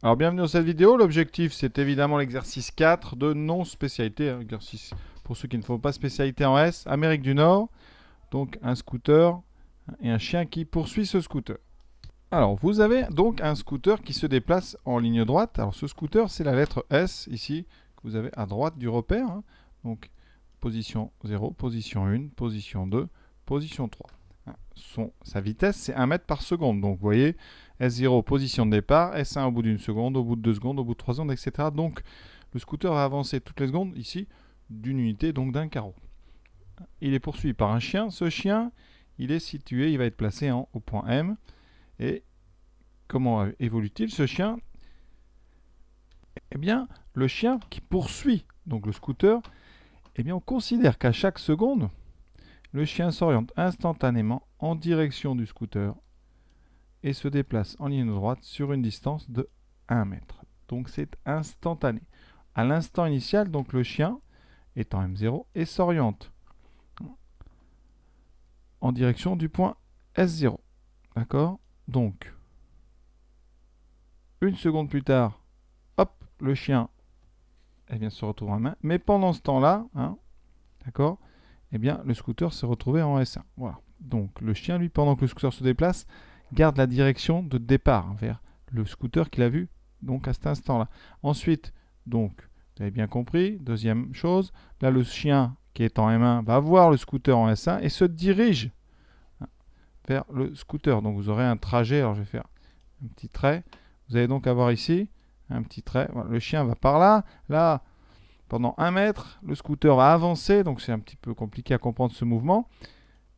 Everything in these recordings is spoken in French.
Alors bienvenue dans cette vidéo. L'objectif c'est évidemment l'exercice 4 de non-spécialité. Exercice pour ceux qui ne font pas spécialité en S. Amérique du Nord. Donc un scooter et un chien qui poursuit ce scooter. Alors vous avez donc un scooter qui se déplace en ligne droite. Alors ce scooter c'est la lettre S ici que vous avez à droite du repère. Donc position 0, position 1, position 2, position 3. Sa vitesse c'est 1 mètre par seconde. Donc vous voyez S0 position de départ, S1 au bout d'une seconde, au bout de 2 secondes, au bout de 3 secondes, etc. Donc le scooter va avancer toutes les secondes ici d'une unité, donc d'un carreau. Il est poursuivi par un chien. Ce chien, il est situé, il va être placé au point M. Et comment évolue-t-il ce chien? Eh bien, le chien qui poursuit donc le scooter, eh bien, on considère qu'à chaque seconde, le chien s'oriente instantanément en direction du scooter et se déplace en ligne droite sur une distance de 1 mètre. Donc c'est instantané. À l'instant initial, donc le chien est en M0 et s'oriente en direction du point S0. D'accord? Donc, une seconde plus tard, hop, le chien se retrouve en main. Mais pendant ce temps-là, d'accord, le scooter s'est retrouvé en S1. Voilà. Donc le chien, lui, pendant que le scooter se déplace, garde la direction de départ vers le scooter qu'il a vu donc à cet instant-là. Ensuite, donc, vous avez bien compris, deuxième chose, là le chien qui est en M1 va voir le scooter en S1 et se dirige vers le scooter. Donc vous aurez un trajet, alors je vais faire un petit trait. Vous allez donc avoir ici un petit trait. Voilà, le chien va par là. Là, pendant 1 mètre, le scooter va avancer, donc c'est un petit peu compliqué à comprendre ce mouvement.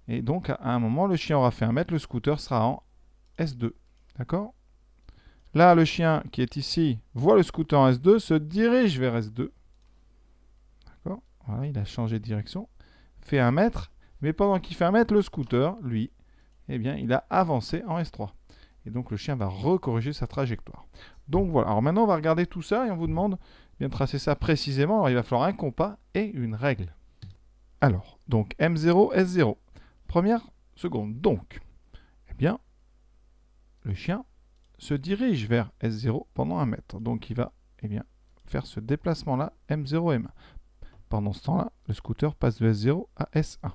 Et donc à un moment, le chien aura fait 1 mètre, le scooter sera en S2. D'accord? Là, le chien qui est ici voit le scooter en S2, se dirige vers S2. D'accord? Voilà, il a changé de direction. Fait 1 mètre, mais pendant qu'il fait 1 mètre, le scooter, lui, il a avancé en S3. Et donc le chien va recorriger sa trajectoire. Donc voilà, alors maintenant on va regarder tout ça et on vous demande bien de tracer ça précisément. Alors il va falloir un compas et une règle. Alors, donc M0, S0. Première seconde. Donc, le chien se dirige vers S0 pendant 1 mètre. Donc il va faire ce déplacement-là, M0, M1. Pendant ce temps-là, le scooter passe de S0 à S1.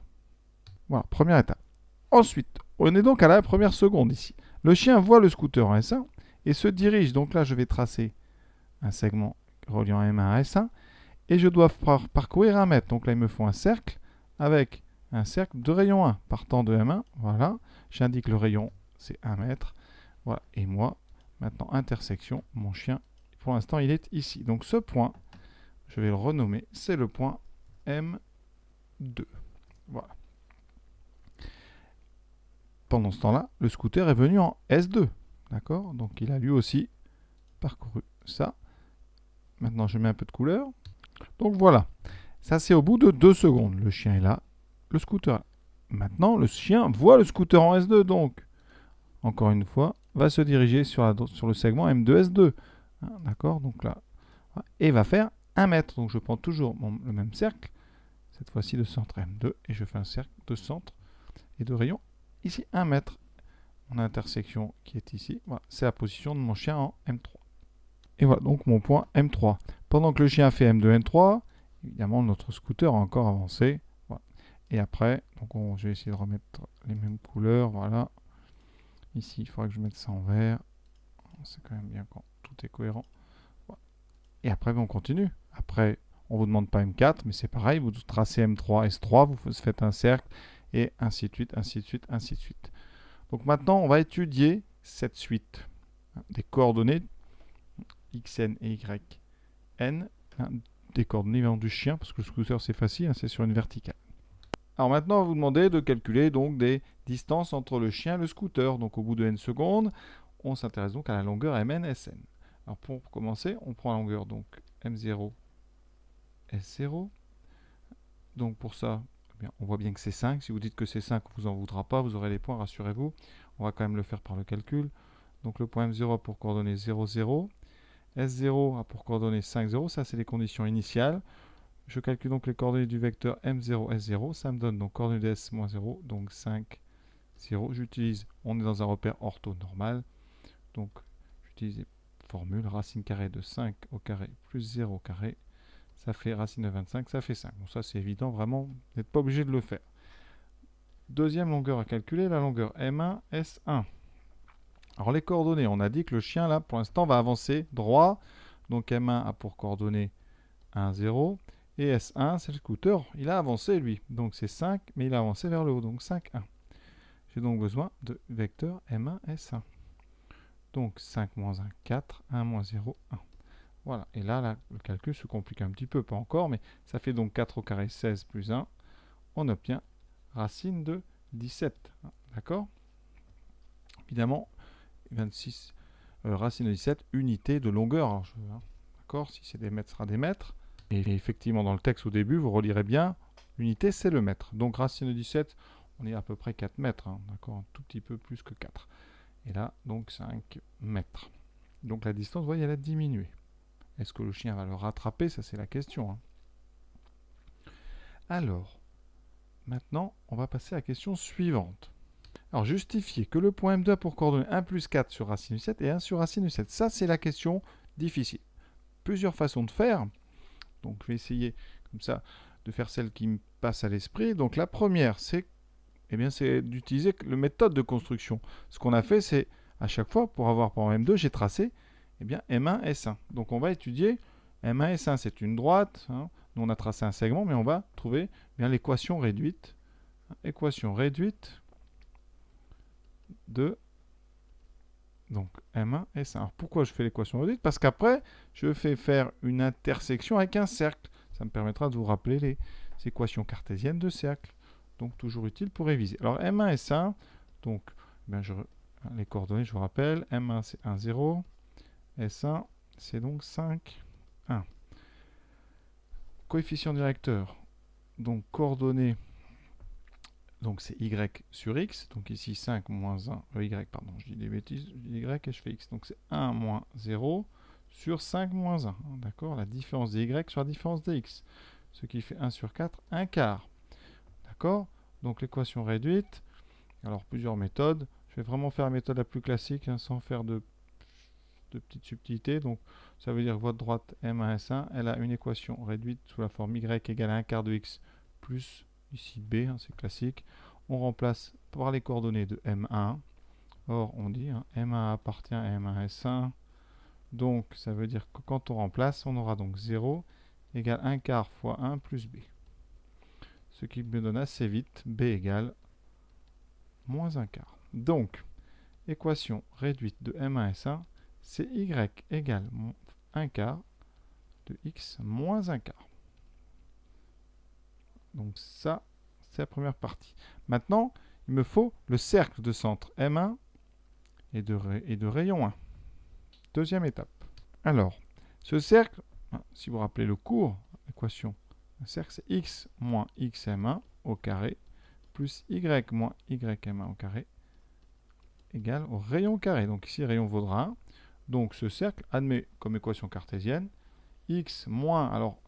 Voilà, première étape. Ensuite, on est donc à la première seconde ici. Le chien voit le scooter en S1 et se dirige. Donc là, je vais tracer un segment reliant M1 à S1 et je dois parcourir 1 mètre. Donc là, il me faut un cercle avec un cercle de rayon 1 partant de M1. Voilà, j'indique le rayon, c'est 1 mètre. Voilà, et moi, maintenant, intersection, mon chien, pour l'instant, il est ici. Donc ce point, je vais le renommer, c'est le point M2. Voilà. Pendant ce temps-là, le scooter est venu en S2. D'accord? Donc il a lui aussi parcouru ça. Maintenant, je mets un peu de couleur. Donc voilà. Ça, c'est au bout de 2 secondes. Le chien est là, le scooter est là. Maintenant, le chien voit le scooter en S2. Donc, encore une fois, va se diriger sur le segment M2S2. D'accord? Donc là, et va faire 1 mètre. Donc je prends toujours le même cercle, cette fois-ci de centre M2, et je fais un cercle de centre et de rayon ici 1 mètre. Mon intersection qui est ici, voilà, c'est la position de mon chien en M3. Et voilà donc mon point M3. Pendant que le chien fait M2, M3, évidemment notre scooter a encore avancé. Voilà. Et après, donc je vais essayer de remettre les mêmes couleurs. Voilà. Ici, il faudrait que je mette ça en vert. C'est quand même bien quand tout est cohérent. Voilà. Et après, on continue. Après, on ne vous demande pas M4, mais c'est pareil. Vous tracez M3, S3, vous faites un cercle, et ainsi de suite, ainsi de suite, ainsi de suite. Donc maintenant, on va étudier cette suite des coordonnées xn et yn, des coordonnées du chien, parce que le scooter c'est facile, c'est sur une verticale. Alors maintenant, on va vous demander de calculer donc des distances entre le chien et le scooter. Donc au bout de n secondes, on s'intéresse donc à la longueur mn, sn. Alors pour commencer, on prend la longueur donc m0, s0. Donc pour ça, on voit bien que c'est 5. Si vous dites que c'est 5, on ne vous en voudra pas, vous aurez les points, rassurez-vous. On va quand même le faire par le calcul. Donc le point M0 a pour coordonnées 0, 0. S0 a pour coordonnées 5, 0. Ça, c'est les conditions initiales. Je calcule donc les coordonnées du vecteur M0, S0. Ça me donne donc coordonnées de S moins 0, donc 5, 0. J'utilise, on est dans un repère ortho normal. Donc j'utilise formule. Racine carrée de 5 au carré plus 0 au carré, ça fait racine de 25, ça fait 5. Bon, ça c'est évident, vraiment, vous n'êtes pas obligé de le faire. Deuxième longueur à calculer, la longueur M1, S1. Alors les coordonnées, on a dit que le chien là, pour l'instant, va avancer droit. Donc M1 a pour coordonnées 1, 0. Et S1, c'est le scooter, il a avancé lui. Donc c'est 5, mais il a avancé vers le haut. Donc 5, 1. J'ai donc besoin de vecteur M1, S1. Donc 5 moins 1, 4, 1 moins 0, 1. Voilà, et là, le calcul se complique un petit peu, pas encore, mais ça fait donc 4 au carré 16 plus 1. On obtient racine de 17. D'accord? Évidemment, 26, racine de 17, unité de longueur. D'accord? Si c'est des mètres, ce sera des mètres. Et effectivement, dans le texte au début, vous relirez bien, l'unité, c'est le mètre. Donc racine de 17, on est à peu près 4 mètres. D'accord? Un tout petit peu plus que 4. Et là, donc 5 mètres. Donc la distance, vous voyez, elle a diminué. Est-ce que le chien va le rattraper? Ça, c'est la question. Alors, maintenant, on va passer à la question suivante. Alors, justifier que le point M2 a pour coordonnées 1 plus 4 sur racine de 7 et 1 sur racine de 7. Ça, c'est la question difficile. Plusieurs façons de faire. Donc, je vais essayer, comme ça, de faire celle qui me passe à l'esprit. Donc, la première, c'est d'utiliser la méthode de construction. Ce qu'on a fait, c'est, à chaque fois, pour avoir pour M2, j'ai tracé M1, S1. Donc, on va étudier M1, S1, c'est une droite. Nous, on a tracé un segment, mais on va trouver l'équation réduite. Équation réduite de donc M1, S1. Alors, pourquoi je fais l'équation réduite? Parce qu'après, je fais faire une intersection avec un cercle. Ça me permettra de vous rappeler les équations cartésiennes de cercle. Donc, toujours utile pour réviser. Alors, M1, S1, donc, les coordonnées, je vous rappelle, M1, c'est 1, 0. S1, c'est donc 5, 1. Coefficient directeur, donc coordonnées, donc c'est y sur x, donc ici 5 moins 1, y, pardon, je dis des bêtises, je dis y et je fais x, donc c'est 1 moins 0 sur 5 moins 1, d'accord, la différence des y sur la différence des x, ce qui fait 1 sur 4, 1 quart, d'accord, donc l'équation réduite, alors plusieurs méthodes, je vais vraiment faire la méthode la plus classique, sans faire de petites subtilités, donc ça veut dire que votre droite M1, S1, elle a une équation réduite sous la forme y égale à 1 quart de x plus ici b, c'est classique. On remplace par les coordonnées de M1. Or, on dit M1 appartient à M1, S1. Donc, ça veut dire que quand on remplace, on aura donc 0 égale 1 quart fois 1 plus b. Ce qui me donne assez vite b égale moins 1 quart. Donc, équation réduite de M1, S1, c'est y égale 1 quart de x moins 1 quart. Donc ça, c'est la première partie. Maintenant, il me faut le cercle de centre M1 et de rayon 1. Deuxième étape. Alors, ce cercle, si vous vous rappelez le cours, l'équation, un cercle c'est x moins xm1 au carré plus y moins ym1 au carré égale au rayon carré. Donc ici, rayon vaudra 1. Donc ce cercle admet comme équation cartésienne x moins, alors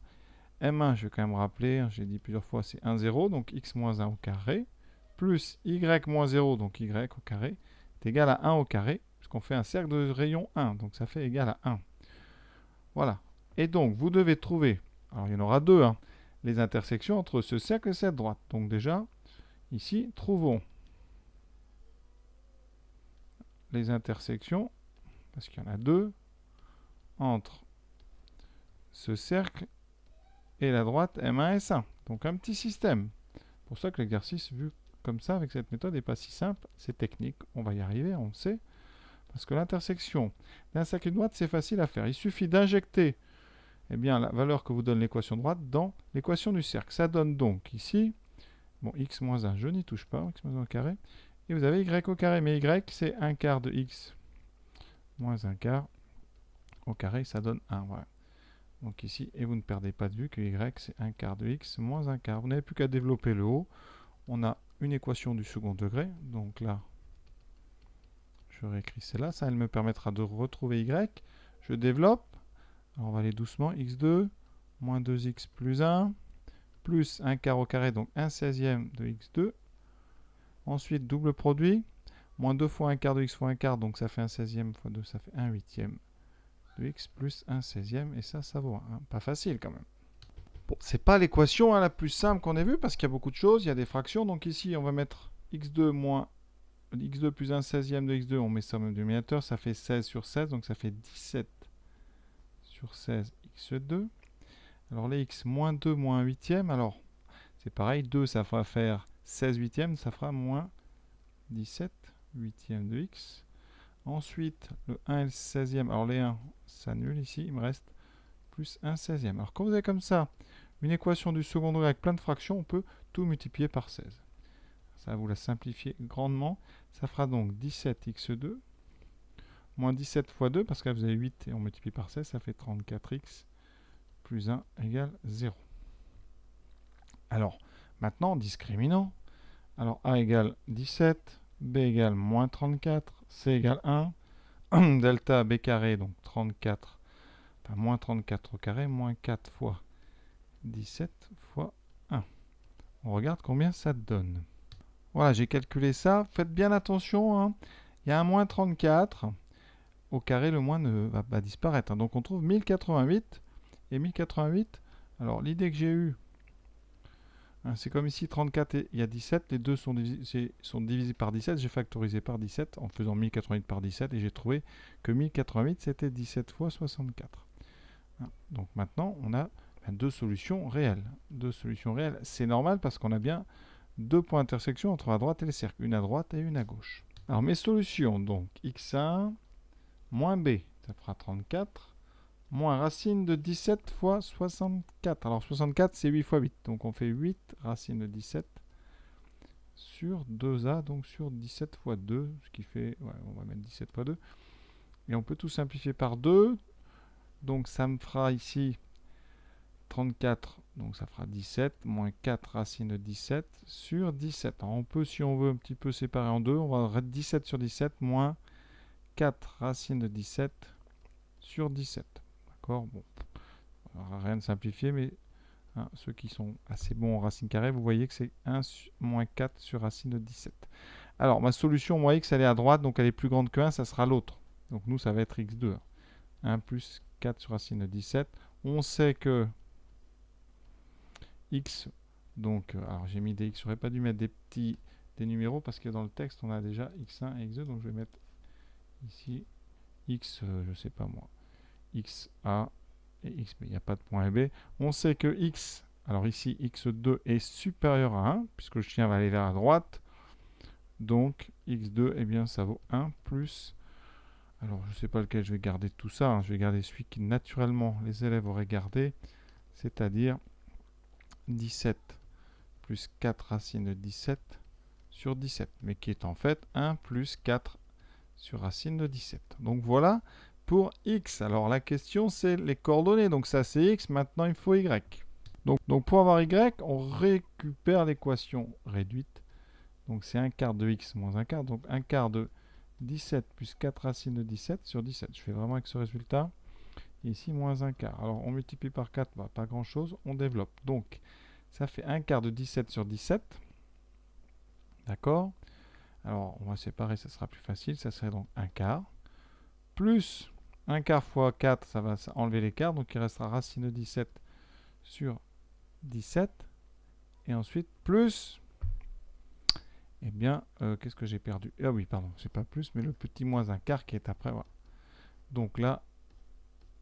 M1, je vais quand même rappeler, j'ai dit plusieurs fois, c'est 1, 0, donc x moins 1 au carré, plus y moins 0, donc y au carré, est égal à 1 au carré, puisqu'on fait un cercle de rayon 1, donc ça fait égal à 1. Voilà. Et donc, vous devez trouver, alors il y en aura deux, les intersections entre ce cercle et cette droite. Donc déjà, ici, trouvons les intersections, parce qu'il y en a deux, entre ce cercle et la droite M1, S1. Donc un petit système. C'est pour ça que l'exercice vu comme ça, avec cette méthode, n'est pas si simple. C'est technique, on va y arriver, on le sait. Parce que l'intersection d'un cercle et d'une droite, c'est facile à faire. Il suffit d'injecter la valeur que vous donne l'équation droite dans l'équation du cercle. Ça donne donc ici, bon, x moins 1, je n'y touche pas, x moins 1 au carré. Et vous avez y au carré, mais y, c'est 1 quart de x moins 1 quart au carré, ça donne 1. Voilà. Donc ici, et vous ne perdez pas de vue que y, c'est 1 quart de x moins 1 quart. Vous n'avez plus qu'à développer le haut. On a une équation du second degré. Donc là, je réécris celle-là. Ça, elle me permettra de retrouver y. Je développe. Alors, on va aller doucement. x2, moins 2x plus 1, plus 1 quart au carré, donc 1 16e de x2. Ensuite, double produit. Moins 2 fois 1 quart de x fois 1 quart, donc ça fait 1 16e fois 2, ça fait 1 8e de x plus 1 16e, et ça vaut 1. Hein. Pas facile quand même. Bon, c'est pas l'équation la plus simple qu'on ait vue, parce qu'il y a beaucoup de choses, il y a des fractions. Donc ici, on va mettre x2 moins x2 plus 1 16e de x2, on met ça au même dénominateur, ça fait 16 sur 16, donc ça fait 17 sur 16 x2. Alors les x, moins 2 moins 1 huitième, alors c'est pareil, 2 ça va faire 16 huitièmes, ça fera moins 17 huitièmes de x. Ensuite, le 1 et le 16e, alors les 1 s'annulent ici, il me reste plus 1 16e. Alors quand vous avez comme ça une équation du second degré avec plein de fractions, on peut tout multiplier par 16. Ça va vous la simplifier grandement. Ça fera donc 17x2 moins 17 fois 2, parce que là vous avez 8 et on multiplie par 16, ça fait 34x plus 1 égale 0. Alors, maintenant, discriminant. Alors, a égale 17, b égale moins 34, c égale 1. Delta b carré, donc 34, enfin moins 34 au carré, moins 4 fois 17 fois 1. On regarde combien ça donne. Voilà, j'ai calculé ça. Faites bien attention, hein. Il y a un moins 34. Au carré, le moins ne va pas disparaître. Hein. Donc on trouve 1088 et 1088. Alors l'idée que j'ai eue, hein, c'est comme ici 34 et il y a 17. Les deux sont divisés par 17. J'ai factorisé par 17 en faisant 1088 par 17 et j'ai trouvé que 1088 c'était 17 fois 64. Hein. Donc maintenant on a deux solutions réelles. Deux solutions réelles. C'est normal parce qu'on a bien deux points d'intersection entre la droite et les cercles. Une à droite et une à gauche. Alors mes solutions, donc x1 moins b, ça fera 34, moins racine de 17 fois 64. Alors 64 c'est 8 fois 8, donc on fait 8 racine de 17 sur 2a, donc sur 17 fois 2, ce qui fait, ouais, on va mettre 17 fois 2. Et on peut tout simplifier par 2, donc ça me fera ici 34, donc ça fera 17, moins 4 racine de 17 sur 17. Alors on peut, si on veut, un petit peu séparer en deux, on va mettre 17 sur 17, moins 4 racine de 17 sur 17. D'accord, bon, rien de simplifié, mais hein, ceux qui sont assez bons en racine carrée, vous voyez que c'est 1 moins 4 sur racine de 17. Alors, ma solution, moi, x, elle est à droite, donc elle est plus grande que 1, ça sera l'autre. Donc nous, ça va être x2. 1 plus 4 sur racine de 17. On sait que x, donc, alors j'ai mis des x, j'aurais pas dû mettre des numéros, parce que dans le texte, on a déjà x1 et x2, donc je vais mettre ici x, je sais pas moi, xa et x, mais il n'y a pas de point b. On sait que x, alors ici x2 est supérieur à 1, puisque le chien va aller vers la droite. Donc x2, eh bien ça vaut 1 plus, alors je ne sais pas lequel je vais garder de tout ça, hein. Je vais garder celui qui naturellement les élèves auraient gardé, c'est-à-dire 17 plus 4 racine de 17 sur 17, mais qui est en fait 1 plus 4 sur racine de 17. Donc voilà pour x. Alors la question c'est les coordonnées, donc ça c'est x, maintenant il faut y. Donc pour avoir y, on récupère l'équation réduite, donc c'est 1 quart de x moins 1 quart, donc 1 quart de 17 plus 4 racine de 17 sur 17. Je fais vraiment avec ce résultat. Et ici moins 1 quart. Alors on multiplie par 4, bah, pas grand chose, on développe. Donc ça fait 1 quart de 17 sur 17. D'accord. Alors on va séparer, ça sera plus facile, ça serait donc 1 quart. Plus 1 quart fois 4, ça va enlever les quarts, donc il restera racine de 17 sur 17. Et ensuite, plus, eh bien, qu'est-ce que j'ai perdu? Ah oui, pardon, c'est pas plus, mais le petit moins 1 quart qui est après, voilà. Donc là,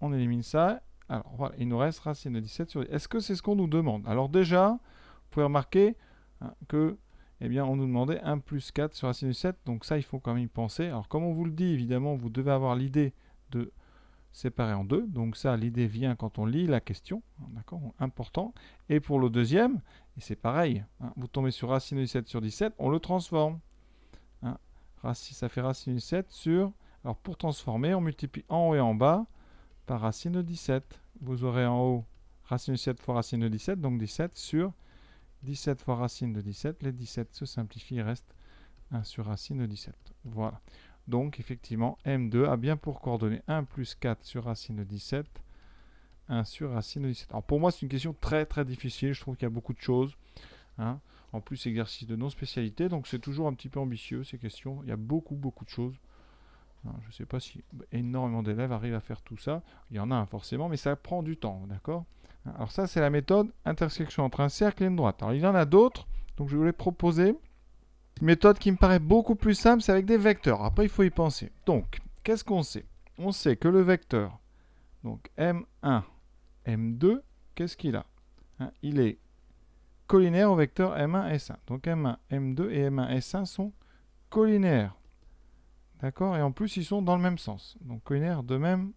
on élimine ça. Alors voilà, il nous reste racine de 17 sur 10. Est-ce que c'est ce qu'on nous demande? Alors déjà, vous pouvez remarquer hein, que, eh bien, on nous demandait 1 plus 4 sur racine de 17, donc ça, il faut quand même y penser. Alors comme on vous le dit, évidemment, vous devez avoir l'idée de séparer en deux. Donc ça, l'idée vient quand on lit la question. D'accord, important. Et pour le deuxième, et c'est pareil, hein, vous tombez sur racine de 17 sur 17, on le transforme. Hein, ça fait racine de 17 sur... Alors pour transformer, on multiplie en haut et en bas par racine de 17. Vous aurez en haut racine de 17 fois racine de 17, donc 17 sur 17 fois racine de 17. Les 17 se simplifient, il reste 1 sur racine de 17. Voilà. Donc, effectivement, M2 a bien pour coordonnées 1 plus 4 sur racine de 17, 1 sur racine de 17. Alors, pour moi, c'est une question très, très difficile. Je trouve qu'il y a beaucoup de choses. Hein. En plus, exercice de non-spécialité. Donc, c'est toujours un petit peu ambitieux, ces questions. Il y a beaucoup, beaucoup de choses. Je ne sais pas si énormément d'élèves arrivent à faire tout ça. Il y en a un forcément, mais ça prend du temps, d'accord? Alors ça, c'est la méthode intersection entre un cercle et une droite. Alors il y en a d'autres, donc je voulais proposer une méthode qui me paraît beaucoup plus simple, c'est avec des vecteurs. Après, il faut y penser. Donc, qu'est-ce qu'on sait? On sait que le vecteur, donc M1, M2, qu'est-ce qu'il a? Il est collinaire au vecteur M1, S1. Donc M1, M2 et M1, S1 sont collinaires. D'accord? Et en plus, ils sont dans le même sens. Donc collinaires de même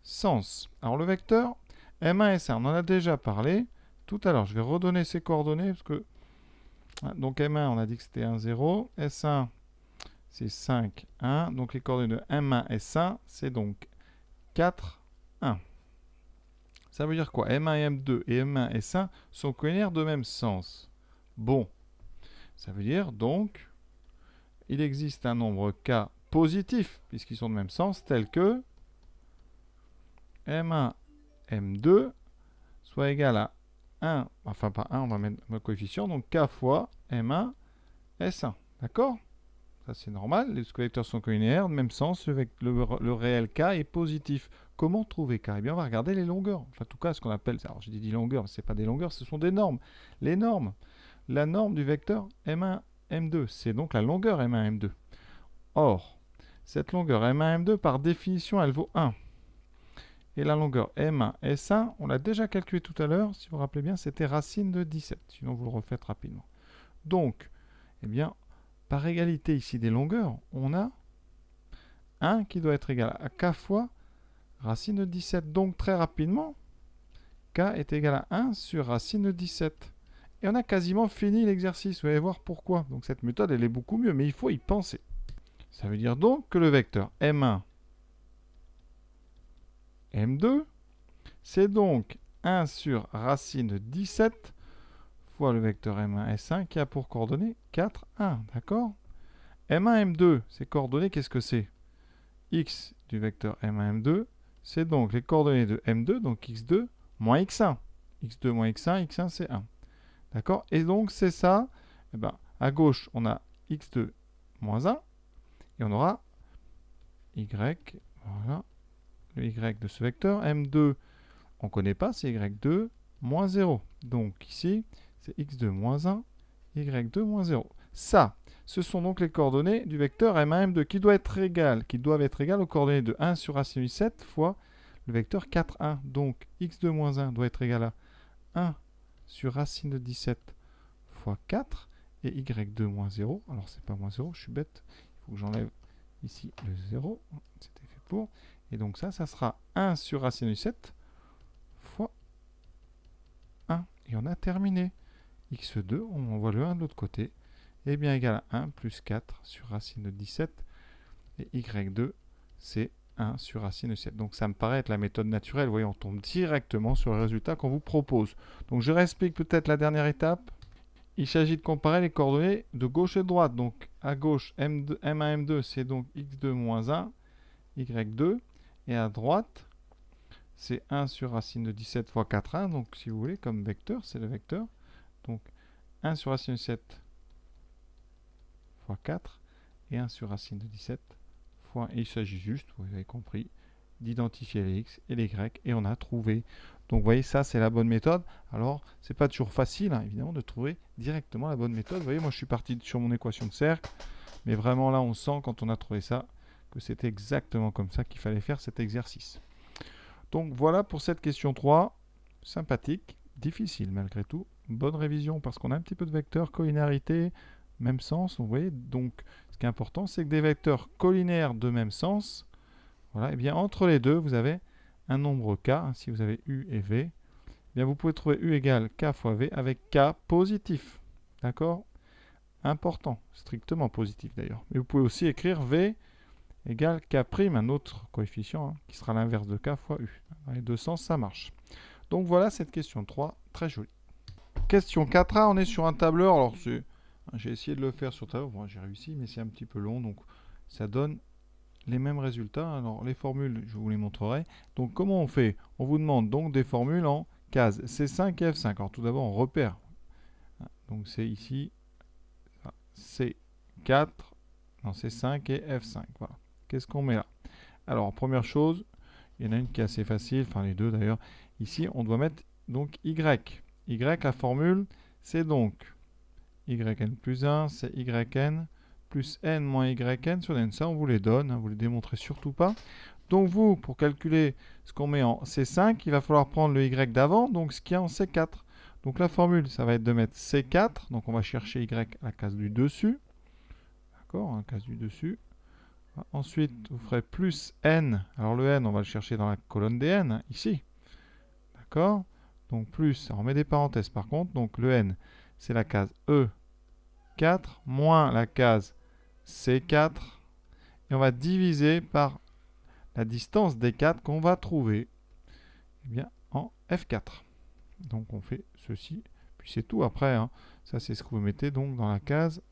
sens. Alors le vecteur M1, S1, on en a déjà parlé tout à l'heure. Je vais redonner ses coordonnées parce que... Donc M1, on a dit que c'était 1, 0. S1, c'est 5, 1. Donc les coordonnées de M1, S1, c'est donc 4, 1. Ça veut dire quoi? M1 et M2 et M1 et S1 sont collinaires de même sens. Bon. Ça veut dire donc, il existe un nombre K positif, puisqu'ils sont de même sens, tel que M1, M2 soit égal à 1, enfin pas 1, on va mettre le coefficient, donc K fois M1, S1. D'accord? Ça c'est normal, les vecteurs sont collinaires, de même sens, le réel K est positif. Comment trouver K? Eh bien on va regarder les longueurs, enfin en tout cas ce qu'on appelle, alors j'ai dit longueurs, mais ce n'est pas des longueurs, ce sont des normes. Les normes, la norme du vecteur M1, M2, c'est donc la longueur M1, M2. Or, cette longueur M1, M2, par définition, elle vaut 1. Et la longueur M1, S1, on l'a déjà calculé tout à l'heure, si vous vous rappelez bien, c'était racine de 17. Sinon, vous le refaites rapidement. Donc, eh bien, par égalité ici des longueurs, on a 1 qui doit être égal à K fois racine de 17. Donc, très rapidement, K est égal à 1 sur racine de 17. Et on a quasiment fini l'exercice. Vous allez voir pourquoi. Donc, cette méthode, elle est beaucoup mieux, mais il faut y penser. Ça veut dire donc que le vecteur M1, M2, c'est donc 1 sur racine de 17 fois le vecteur M1, S1 qui a pour coordonnées 4, 1. D'accord? M1, M2, ces coordonnées, qu'est-ce que c'est? X du vecteur M1, M2, c'est donc les coordonnées de M2, donc X2 moins X1. X2 moins X1, X1 c'est 1. D'accord? Et donc c'est ça. Eh ben, à gauche, on a X2 moins 1. Et on aura Y, voilà, le Y de ce vecteur. M2, on ne connaît pas, c'est Y2 moins 0. Donc ici, c'est X2 moins 1, Y2 moins 0. Ça, ce sont donc les coordonnées du vecteur M1, M2 qui doivent être égales aux coordonnées de 1 sur racine de 7 fois le vecteur 4, 1. Donc X2 moins 1 doit être égal à 1 sur racine de 17 fois 4 et Y2 moins 0. Alors c'est pas moins 0, je suis bête. Il faut que j'enlève ici le 0, c'était fait pour. Et donc ça sera 1 sur racine de 7 fois 1. Et on a terminé. X2, on envoie le 1 de l'autre côté. Et bien égal à 1 plus 4 sur racine de 17. Et Y2, c'est 1 sur racine de 7. Donc ça me paraît être la méthode naturelle. Vous voyez, on tombe directement sur le résultat qu'on vous propose. Donc je réexplique peut-être la dernière étape. Il s'agit de comparer les coordonnées de gauche et de droite. Donc à gauche, M1, M2, c'est donc X2 moins 1, Y2. Et à droite, c'est 1 sur racine de 17 fois 4, 1. Donc si vous voulez, comme vecteur, c'est le vecteur. Donc 1 sur racine de 7 fois 4 et 1 sur racine de 17 fois... Et il s'agit juste, vous avez compris, d'identifier les x et les y. Et on a trouvé. Donc vous voyez, ça c'est la bonne méthode. Alors, c'est pas toujours facile, hein, évidemment, de trouver directement la bonne méthode. Vous voyez, moi je suis parti sur mon équation de cercle. Mais vraiment là, on sent quand on a trouvé ça, que c'était exactement comme ça qu'il fallait faire cet exercice. Donc voilà pour cette question 3. Sympathique, difficile malgré tout. Bonne révision parce qu'on a un petit peu de vecteurs, collinarité, même sens. Vous voyez, donc ce qui est important, c'est que des vecteurs collinaires de même sens, voilà, et bien entre les deux, vous avez un nombre k. Si vous avez u et v, eh bien vous pouvez trouver u égale k fois v avec k positif. D'accord? Important, strictement positif d'ailleurs. Mais vous pouvez aussi écrire v égale k', un autre coefficient, qui sera l'inverse de k fois u. Dans les deux sens, ça marche. Donc voilà cette question 3, très jolie. Question 4a, on est sur un tableur. Alors j'ai essayé de le faire sur tableur, bon, j'ai réussi, mais c'est un petit peu long, donc ça donne les mêmes résultats. Alors les formules, je vous les montrerai. Donc comment on fait? On vous demande donc des formules en cases C5 et F5. Alors tout d'abord, on repère. Donc c'est ici C4, non C5 et F5. Voilà. qu'est-ce qu'on met là? Alors, première chose, il y en a une qui est assez facile, enfin les deux d'ailleurs. Ici, on doit mettre donc y. Y, la formule, c'est donc yn plus 1, c'est yn plus n moins yn sur n. Ça, on vous les donne, hein, vous les démontrez surtout pas. Donc vous, pour calculer ce qu'on met en C5, il va falloir prendre le y d'avant, donc ce qu'il y a en C4. Donc la formule, ça va être de mettre C4, donc on va chercher y à la case du dessus. D'accord, hein, case du dessus. Ensuite, vous ferez plus n. Alors le n, on va le chercher dans la colonne des n, hein, ici. D'accord? Donc plus, alors on met des parenthèses par contre, donc le n, c'est la case E4 moins la case C4. Et on va diviser par la distance des 4 qu'on va trouver eh bien, en F4. Donc on fait ceci, puis c'est tout après. Hein. Ça c'est ce que vous mettez donc dans la case,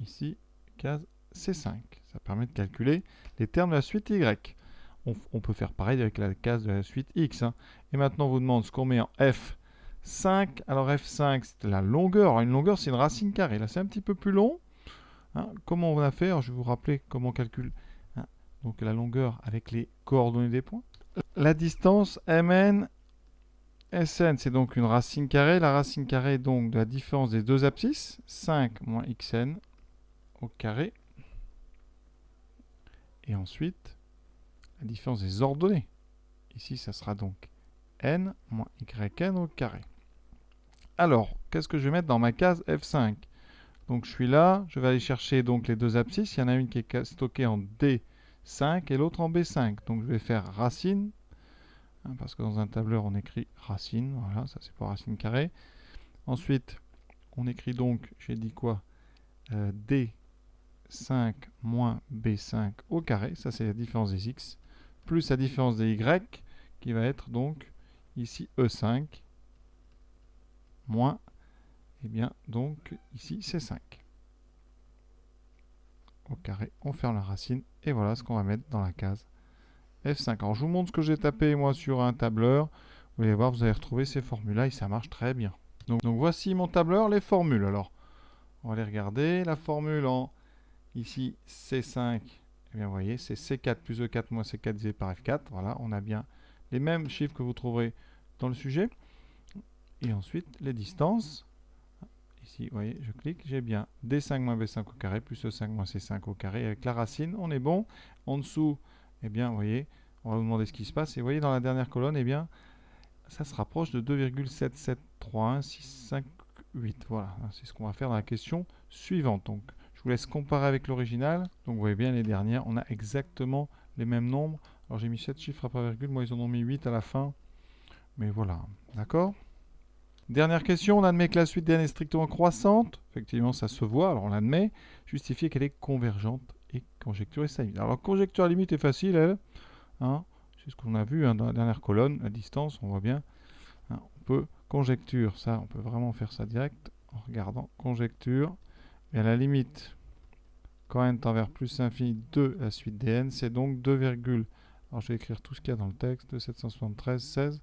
ici, case C5. Ça permet de calculer les termes de la suite Y. On peut faire pareil avec la case de la suite X. Hein. Et maintenant on vous demande ce qu'on met en F5. Alors F5 c'est la longueur. Alors, une longueur c'est une racine carrée. Là c'est un petit peu plus long. Hein, comment on va faire? Je vais vous rappeler comment on calcule hein, donc la longueur avec les coordonnées des points. La distance Mn Sn, c'est donc une racine carrée. La racine carrée donc de la différence des deux abscisses, 5 moins xn au carré. Et ensuite, la différence des ordonnées. Ici, ça sera donc n moins yn au carré. Alors, qu'est-ce que je vais mettre dans ma case F5? Donc je suis là, je vais aller chercher donc les deux abscisses. Il y en a une qui est stockée en D5 et l'autre en B5. Donc je vais faire racine, hein, parce que dans un tableur on écrit racine. Voilà, ça c'est pour racine carrée. Ensuite, on écrit donc, j'ai dit quoi D5 moins B5 au carré. Ça c'est la différence des X. Plus la différence des Y, qui va être donc ici E5 moins et bien donc ici c'est 5 au carré. On ferme la racine et voilà ce qu'on va mettre dans la case F5. Alors je vous montre ce que j'ai tapé moi sur un tableur. Vous allez voir, vous allez retrouver ces formules là et ça marche très bien. Donc voici mon tableur, les formules. Alors on va les regarder. La formule en ici C5, eh bien vous voyez c'est C4 plus E4 moins C4 divisé par F4. Voilà, on a bien les mêmes chiffres que vous trouverez dans le sujet. Et ensuite les distances. Ici, vous voyez, je clique, j'ai bien D5 moins B5 au carré plus E5 moins C5 au carré. Avec la racine, on est bon. En dessous, eh bien, vous voyez, on va vous demander ce qui se passe. Et vous voyez, dans la dernière colonne, eh bien, ça se rapproche de 2,7731658. Voilà, c'est ce qu'on va faire dans la question suivante. Donc, je vous laisse comparer avec l'original. Donc, vous voyez bien, les dernières, on a exactement les mêmes nombres. Alors, j'ai mis 7 chiffres après virgule. Moi, ils en ont mis 8 à la fin. Mais voilà, d'accord ? Dernière question, on admet que la suite dn est strictement croissante. Effectivement, ça se voit, alors on l'admet. Justifier qu'elle est convergente et conjecture est sa limite. Alors, conjecture à limite est facile, elle. Hein, c'est ce qu'on a vu hein, dans la dernière colonne, la distance, on voit bien. Hein, on peut conjecture, ça, on peut vraiment faire ça direct en regardant conjecture. Et à la limite, quand n tend vers plus infini de la suite dn, c'est donc 2, alors je vais écrire tout ce qu'il y a dans le texte, de 773, 16,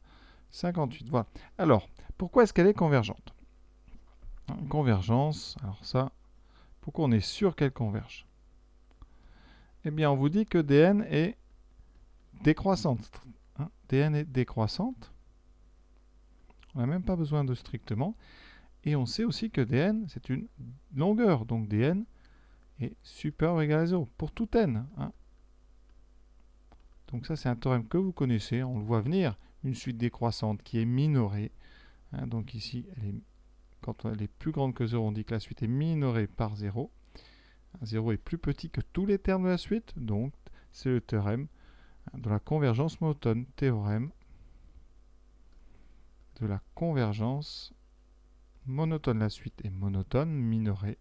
58. Voilà. Alors, pourquoi est-ce qu'elle est convergente? Convergence, alors ça, pourquoi on est sûr qu'elle converge? Eh bien, on vous dit que dn est décroissante. Hein, dn est décroissante. On n'a même pas besoin de strictement. Et on sait aussi que dn, c'est une longueur. Donc dn est supérieur ou égal à 0 pour tout n. Hein. Donc ça, c'est un théorème que vous connaissez. On le voit venir. Une suite décroissante qui est minorée. Hein, donc ici, quand elle est plus grande que 0, on dit que la suite est minorée par 0. 0 est plus petit que tous les termes de la suite. Donc, c'est le théorème de la convergence monotone. Théorème de la convergence monotone. La suite est monotone, minorée.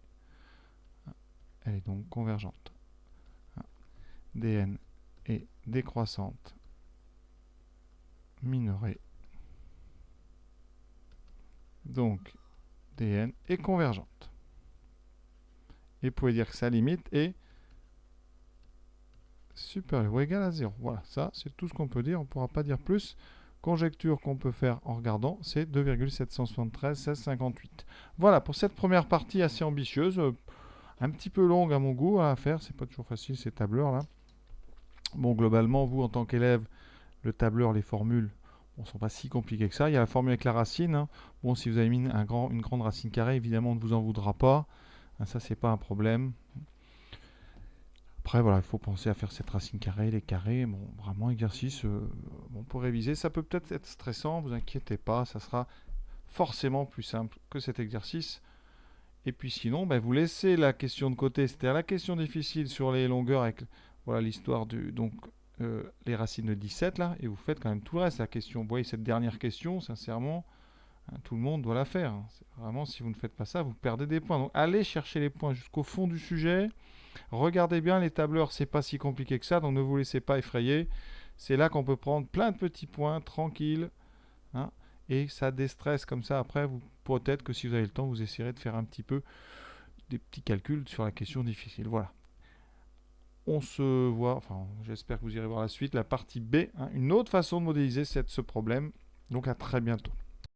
Elle est donc convergente. dn est décroissante, minorée. Donc, dn est convergente. Et vous pouvez dire que sa limite est supérieure ou égale à 0. Voilà, ça, c'est tout ce qu'on peut dire. On ne pourra pas dire plus. Conjecture qu'on peut faire en regardant, c'est 2,773, 1658. Voilà, pour cette première partie assez ambitieuse, un petit peu longue à mon goût à faire. C'est pas toujours facile ces tableurs là. Bon, globalement, vous en tant qu'élève, le tableur, les formules, ne sont pas si compliquées que ça. Il y a la formule avec la racine. Hein. Bon, si vous avez mis une grande racine carrée, évidemment, on ne vous en voudra pas. Hein, ça, c'est pas un problème. Après, voilà, il faut penser à faire cette racine carrée, les carrés. Bon, vraiment, exercice bon, pour réviser. Ça peut peut-être être stressant, vous inquiétez pas. Ça sera forcément plus simple que cet exercice. Et puis sinon, ben, vous laissez la question de côté. C'est-à-dire la question difficile sur les longueurs avec voilà l'histoire du... Donc, les racines de 17 là, et vous faites quand même tout le reste. La question, vous voyez cette dernière question, sincèrement, hein, tout le monde doit la faire. Hein. Vraiment, si vous ne faites pas ça, vous perdez des points. Donc allez chercher les points jusqu'au fond du sujet. Regardez bien les tableurs, c'est pas si compliqué que ça, donc ne vous laissez pas effrayer. C'est là qu'on peut prendre plein de petits points, tranquille, hein, et ça déstresse comme ça. Après, peut-être que si vous avez le temps, vous essayerez de faire un petit peu des petits calculs sur la question difficile. Voilà. On se voit, enfin j'espère que vous irez voir la suite, la partie B, hein, une autre façon de modéliser ce problème. Donc à très bientôt.